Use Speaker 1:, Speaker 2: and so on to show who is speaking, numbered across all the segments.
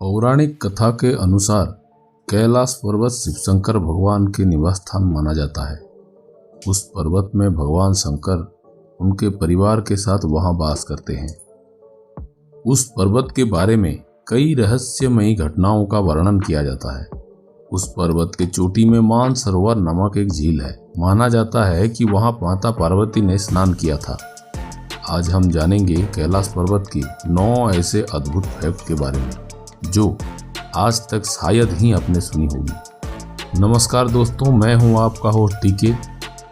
Speaker 1: पौराणिक कथा के अनुसार कैलाश पर्वत शिवशंकर भगवान के निवास स्थान माना जाता है। उस पर्वत में भगवान शंकर उनके परिवार के साथ वहां वास करते हैं। उस पर्वत के बारे में कई रहस्यमयी घटनाओं का वर्णन किया जाता है। उस पर्वत के चोटी में मानसरोवर नामक एक झील है। माना जाता है कि वहां माता पार्वती ने स्नान किया था। आज हम जानेंगे कैलाश पर्वत की 9 ऐसे अद्भुत फैक्ट के बारे में जो आज तक शायद ही आपने सुनी होगी। नमस्कार दोस्तों, मैं हूं आपका होस्ट टीके।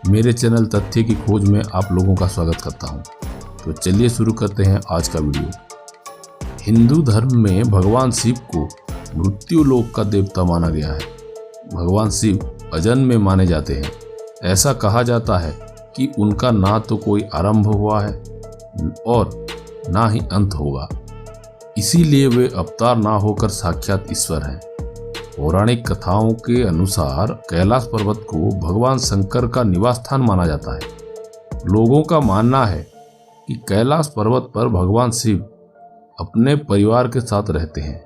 Speaker 1: मेरे चैनल तथ्य की खोज में आप लोगों का स्वागत करता हूं। तो चलिए शुरू करते हैं आज का वीडियो। हिंदू धर्म में भगवान शिव को मृत्यु लोक का देवता माना गया है। भगवान शिव अजन्मे माने जाते हैं। ऐसा कहा जाता है कि उनका ना तो कोई आरंभ हुआ है और ना ही अंत होगा, इसीलिए वे अवतार ना होकर साक्षात ईश्वर हैं। पौराणिक कथाओं के अनुसार कैलाश पर्वत को भगवान शंकर का निवास स्थान माना जाता है। लोगों का मानना है कि कैलाश पर्वत पर भगवान शिव अपने परिवार के साथ रहते हैं।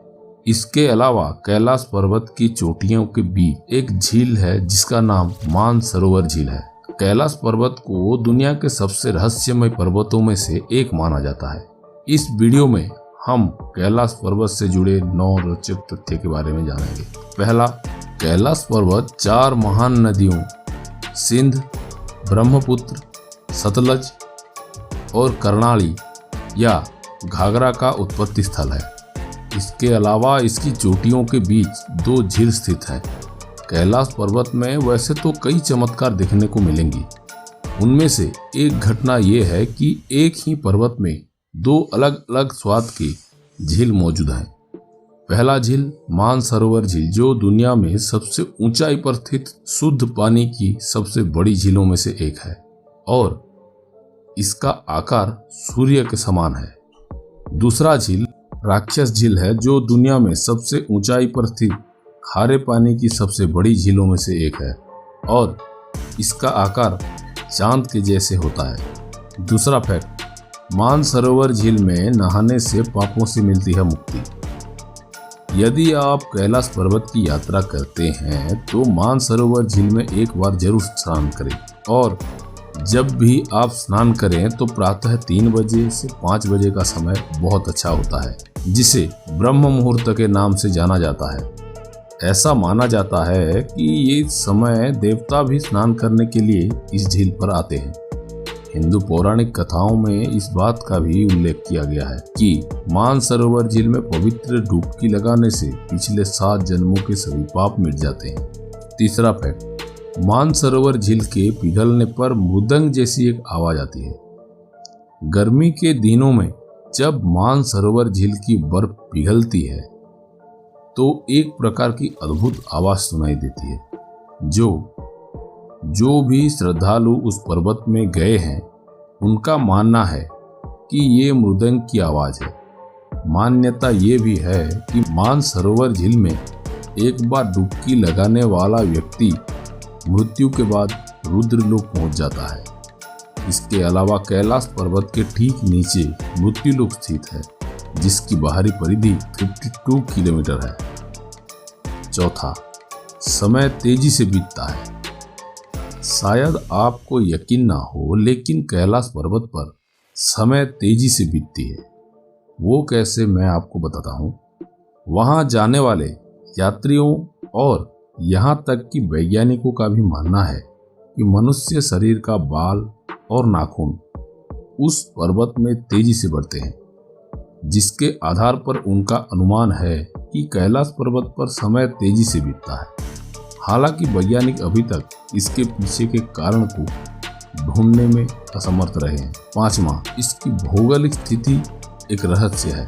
Speaker 1: इसके अलावा कैलाश पर्वत की चोटियों के बीच एक झील है जिसका नाम मानसरोवर झील है। कैलाश पर्वत को दुनिया के सबसे रहस्यमय पर्वतों में से एक माना जाता है। इस वीडियो में हम कैलाश पर्वत से जुड़े 9 रोचक तथ्य के बारे में जानेंगे। पहला, कैलाश पर्वत 4 महान नदियों सिंध, ब्रह्मपुत्र, सतलज और कर्णाली या घाघरा का उत्पत्ति स्थल है। इसके अलावा इसकी चोटियों के बीच 2 झील स्थित हैं। कैलाश पर्वत में वैसे तो कई चमत्कार देखने को मिलेंगी। उनमें से एक घटना ये है कि एक ही पर्वत में 2 अलग अलग स्वाद की झील मौजूद हैं। पहला झील मानसरोवर झील, जो दुनिया में सबसे ऊंचाई पर स्थित शुद्ध पानी की सबसे बड़ी झीलों में से एक है और इसका आकार सूर्य के समान है। दूसरा झील राक्षस झील है, जो दुनिया में सबसे ऊंचाई पर स्थित खारे पानी की सबसे बड़ी झीलों में से एक है और इसका आकार चांद के जैसे होता है। दूसरा फैक्ट, मानसरोवर झील में नहाने से पापों से मिलती है मुक्ति। यदि आप कैलाश पर्वत की यात्रा करते हैं तो मानसरोवर झील में एक बार जरूर स्नान करें और जब भी आप स्नान करें तो प्रातः 3 बजे से 5 बजे का समय बहुत अच्छा होता है, जिसे ब्रह्म मुहूर्त के नाम से जाना जाता है। ऐसा माना जाता है कि ये समय देवता भी स्नान करने के लिए इस झील पर आते हैं। हिंदू पौराणिक कथाओं में इस बात का भी उल्लेख किया गया है कि मानसरोवर झील में पवित्र डुबकी लगाने से पिछले 7 जन्मों के सभी पाप मिट जाते हैं। तीसरा फैक्ट, मानसरोवर झील के पिघलने पर मृदंग जैसी एक आवाज आती है। गर्मी के दिनों में जब मानसरोवर झील की बर्फ पिघलती है तो एक प्रकार की अद्भुत आवाज सुनाई देती है। जो भी श्रद्धालु उस पर्वत में गए हैं उनका मानना है कि ये मृदंग की आवाज है। मान्यता ये भी है कि मानसरोवर झील में एक बार डुबकी लगाने वाला व्यक्ति मृत्यु के बाद रुद्रलोक पहुंच जाता है। इसके अलावा कैलाश पर्वत के ठीक नीचे मृत्युलोक स्थित है, जिसकी बाहरी परिधि 52 किलोमीटर है। चौथा, समय तेजी से बीतता है। शायद आपको यकीन ना हो, लेकिन कैलाश पर्वत पर समय तेजी से बीतती है। वो कैसे, मैं आपको बताता हूँ। वहाँ जाने वाले यात्रियों और यहाँ तक कि वैज्ञानिकों का भी मानना है कि मनुष्य शरीर का बाल और नाखून उस पर्वत में तेजी से बढ़ते हैं, जिसके आधार पर उनका अनुमान है कि कैलाश पर्वत पर समय तेजी से बीतता है। हालांकि वैज्ञानिक अभी तक इसके पीछे के कारण को ढूंढने में असमर्थ रहे हैं। 5वां, इसकी भौगोलिक स्थिति एक रहस्य है।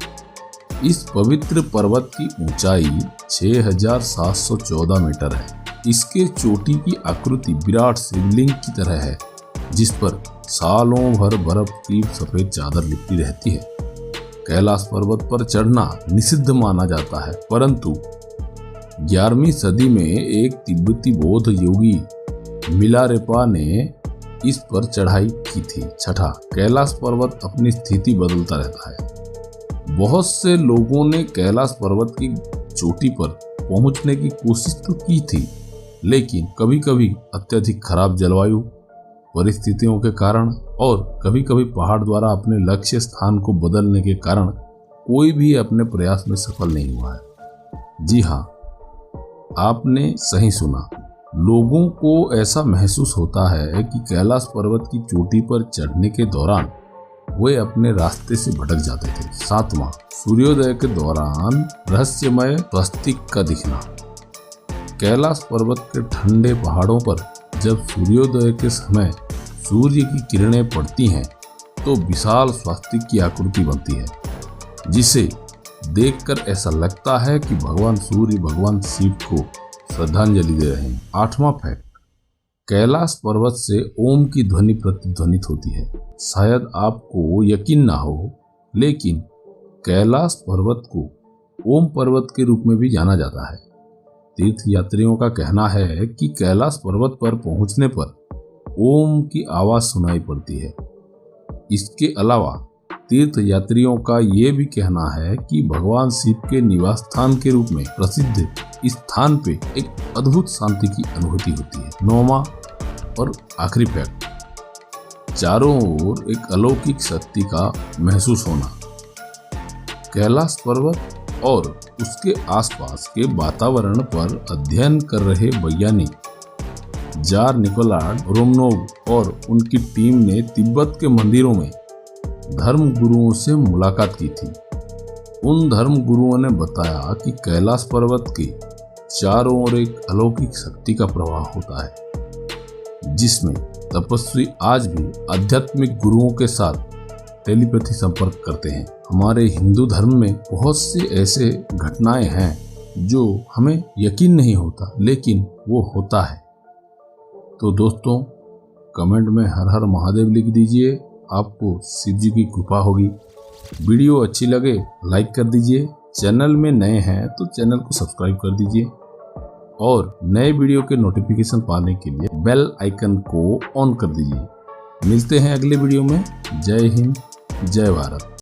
Speaker 1: इस पवित्र पर्वत की ऊंचाई 6714 मीटर है। इसके चोटी की आकृति विराट शिवलिंग की तरह है, जिस पर सालों भर बर्फ की सफेद चादर लिपटी रहती है। कैलाश पर्वत पर चढ़ना निषिद्ध माना जाता है, परंतु 11वीं सदी में एक तिब्बती बौद्ध योगी मिलारेपा ने इस पर चढ़ाई की थी। छठा, कैलाश पर्वत अपनी स्थिति बदलता रहता है। बहुत से लोगों ने कैलाश पर्वत की चोटी पर पहुंचने की कोशिश तो की थी, लेकिन कभी कभी अत्यधिक खराब जलवायु परिस्थितियों के कारण और कभी कभी पहाड़ द्वारा अपने लक्ष्य स्थान को बदलने के कारण कोई भी अपने प्रयास में सफल नहीं हुआ है। जी हाँ, आपने सही सुना। लोगों को ऐसा महसूस होता है कि कैलाश पर्वत की चोटी पर चढ़ने के दौरान वे अपने रास्ते से भटक जाते थे। 7वां, सूर्योदय के दौरान रहस्यमय स्वस्तिक का दिखना। कैलाश पर्वत के ठंडे पहाड़ों पर जब सूर्योदय के समय सूर्य की किरणें पड़ती हैं तो विशाल स्वस्तिक की आकृति बनती है, जिसे देखकर ऐसा लगता है कि भगवान सूर्य भगवान शिव को श्रद्धांजलि दे रहे हैं। 8वां फैक्ट, कैलाश पर्वत से ओम की ध्वनि प्रतिध्वनित होती है। शायद आपको यकीन ना हो, लेकिन कैलाश पर्वत को ओम पर्वत के रूप में भी जाना जाता है। तीर्थ यात्रियों का कहना है कि कैलाश पर्वत पर पहुंचने पर ओम की आवाज सुनाई पड़ती है। इसके अलावा तीर्थ यात्रियों का ये भी कहना है कि भगवान शिव के निवास स्थान के रूप में प्रसिद्ध इस स्थान पे एक अद्भुत शांति की अनुभूति होती है। 9वां और आखिरी फैक्ट, चारों ओर एक अलौकिक शक्ति का महसूस होना। कैलाश पर्वत और उसके आसपास के वातावरण पर अध्ययन कर रहे वैज्ञानिक जार निकोलाड रोमनोव और उनकी टीम ने तिब्बत के मंदिरों में धर्म गुरुओं से मुलाकात की थी। उन धर्म गुरुओं ने बताया कि कैलाश पर्वत के चारों ओर एक अलौकिक शक्ति का प्रवाह होता है, जिसमें तपस्वी आज भी आध्यात्मिक गुरुओं के साथ टेलीपैथी संपर्क करते हैं। हमारे हिंदू धर्म में बहुत से ऐसे घटनाएं हैं जो हमें यकीन नहीं होता, लेकिन वो होता है। तो दोस्तों, कमेंट में हर हर महादेव लिख दीजिए, आपको शिव जी की कृपा होगी। वीडियो अच्छी लगे लाइक कर दीजिए, चैनल में नए हैं तो चैनल को सब्सक्राइब कर दीजिए और नए वीडियो के नोटिफिकेशन पाने के लिए बेल आइकन को ऑन कर दीजिए। मिलते हैं अगले वीडियो में। जय हिंद, जय भारत।